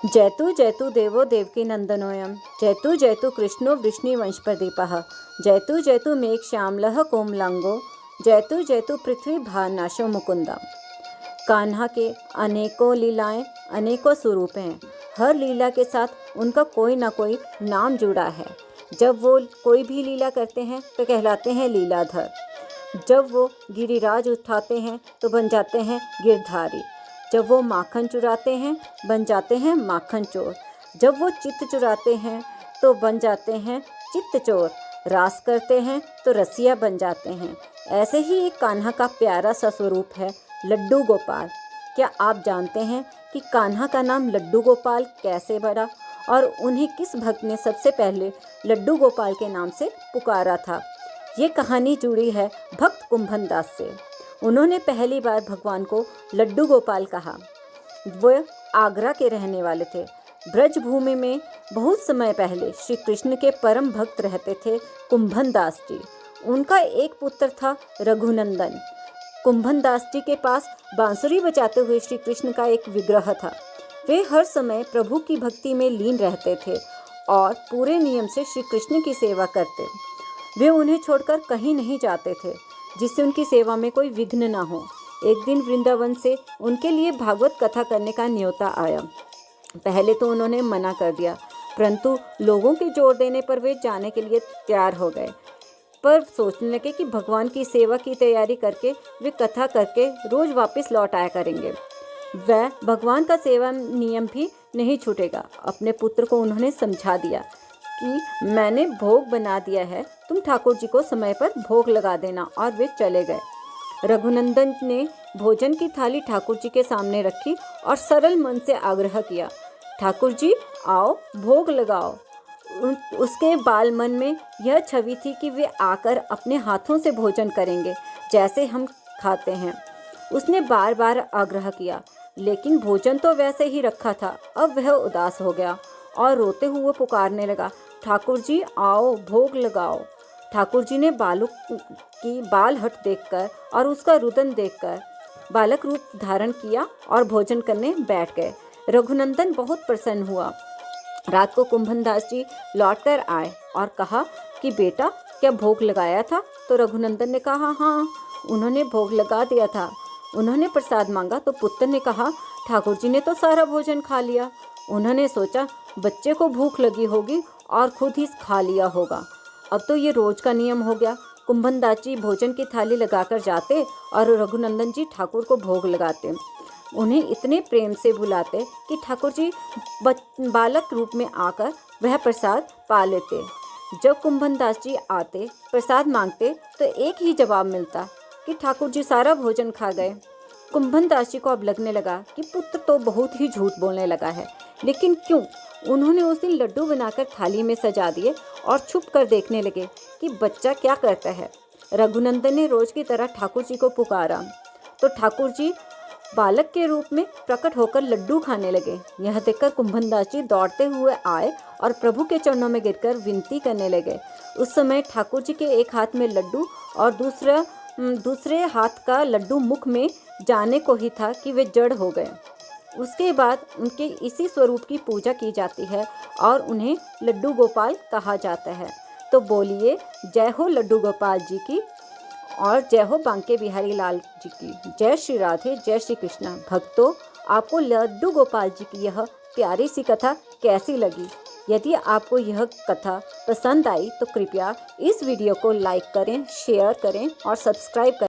जयतु जयतु देवो देवकी नंदनोऽयं जयतु जयतु कृष्णो वृष्णिवंशप्रदीपः जयतु जयतु मेघश्यामलः कोमलांगो जयतु जयतु पृथ्वी भारनाशो मुकुंदा। कान्हा के अनेकों लीलाएं, अनेकों स्वरूप हैं। हर लीला के साथ उनका कोई ना कोई नाम जुड़ा है। जब वो कोई भी लीला करते हैं तो कहलाते हैं लीलाधर। जब वो गिरिराज उठाते हैं तो बन जाते हैं गिरधारी। जब वो माखन चुराते हैं बन जाते हैं माखन चोर। जब वो चित्त चुराते हैं तो बन जाते हैं चित्त चोर। रास करते हैं तो रसिया बन जाते हैं। ऐसे ही एक कान्हा का प्यारा सा स्वरूप है लड्डू गोपाल। क्या आप जानते हैं कि कान्हा का नाम लड्डू गोपाल कैसे पड़ा और उन्हें किस भक्त ने सबसे पहले लड्डू गोपाल के नाम से पुकारा था? ये कहानी जुड़ी है भक्त कुंभन दास से। उन्होंने पहली बार भगवान को लड्डू गोपाल कहा। वह आगरा के रहने वाले थे। ब्रज भूमि में बहुत समय पहले श्री कृष्ण के परम भक्त रहते थे कुंभन दास जी। उनका एक पुत्र था रघुनंदन। कुंभन दास जी के पास बांसुरी बजाते हुए श्री कृष्ण का एक विग्रह था। वे हर समय प्रभु की भक्ति में लीन रहते थे और पूरे नियम से श्री कृष्ण की सेवा करते। वे उन्हें छोड़कर कहीं नहीं जाते थे जिससे उनकी सेवा में कोई विघ्न न हो। एक दिन वृंदावन से उनके लिए भागवत कथा करने का न्योता आया। पहले तो उन्होंने मना कर दिया, परंतु लोगों के जोर देने पर वे जाने के लिए तैयार हो गए। पर सोचने लगे कि भगवान की सेवा की तैयारी करके वे कथा करके रोज वापस लौट आया करेंगे। वह भगवान का सेवा नियम भी नहीं छूटेगा। अपने पुत्र को उन्होंने समझा दिया कि मैंने भोग बना दिया है, तुम ठाकुर जी को समय पर भोग लगा देना। और वे चले गए। रघुनंदन ने भोजन की थाली ठाकुर जी के सामने रखी और सरल मन से आग्रह किया, ठाकुर जी आओ भोग लगाओ। उसके बाल मन में यह छवि थी कि वे आकर अपने हाथों से भोजन करेंगे जैसे हम खाते हैं। उसने बार बार आग्रह किया, लेकिन भोजन तो वैसे ही रखा था। अब वह उदास हो गया और रोते हुए पुकारने लगा, ठाकुर जी आओ भोग लगाओ। ठाकुर जी ने बालक की बाल हट देखकर और उसका रुदन देखकर बालक रूप धारण किया और भोजन करने बैठ गए। रघुनंदन बहुत प्रसन्न हुआ। रात को कुंभन दास जी लौटकर आए और कहा कि बेटा क्या भोग लगाया था? तो रघुनंदन ने कहा हाँ, उन्होंने भोग लगा दिया था। उन्होंने प्रसाद मांगा तो पुत्र ने कहा ठाकुर जी ने तो सारा भोजन खा लिया। उन्होंने सोचा बच्चे को भूख लगी होगी और खुद ही खा लिया होगा। अब तो ये रोज का नियम हो गया। कुंभन दास जी भोजन की थाली लगाकर जाते और रघुनंदन जी ठाकुर को भोग लगाते। उन्हें इतने प्रेम से बुलाते कि ठाकुर जी बालक रूप में आकर वह प्रसाद पा लेते। जब कुंभन दास जी आते प्रसाद मांगते तो एक ही जवाब मिलता कि ठाकुर जी सारा भोजन खा गए। कुंभन दास जी को अब लगने लगा कि पुत्र तो बहुत ही झूठ बोलने लगा है, लेकिन क्यों? उन्होंने उस दिन लड्डू बनाकर थाली में सजा दिए और छुप कर देखने लगे कि बच्चा क्या करता है। रघुनंदन ने रोज की तरह ठाकुर जी को पुकारा तो ठाकुर जी बालक के रूप में प्रकट होकर लड्डू खाने लगे। यह देखकर कुंभन दास जी दौड़ते हुए आए और प्रभु के चरणों में गिरकर विनती करने लगे। उस समय ठाकुर जी के एक हाथ में लड्डू और दूसरे हाथ का लड्डू मुख में जाने को ही था कि वे जड़ हो गए। उसके बाद उनके इसी स्वरूप की पूजा की जाती है और उन्हें लड्डू गोपाल कहा जाता है। तो बोलिए जय हो लड्डू गोपाल जी की और जय हो बांके बिहारी लाल जी की। जय श्री राधे, जय श्री कृष्णा। भक्तों, आपको लड्डू गोपाल जी की यह प्यारी सी कथा कैसी लगी? यदि आपको यह कथा पसंद आई तो कृपया इस वीडियो को लाइक करें, शेयर करें और सब्सक्राइब करें।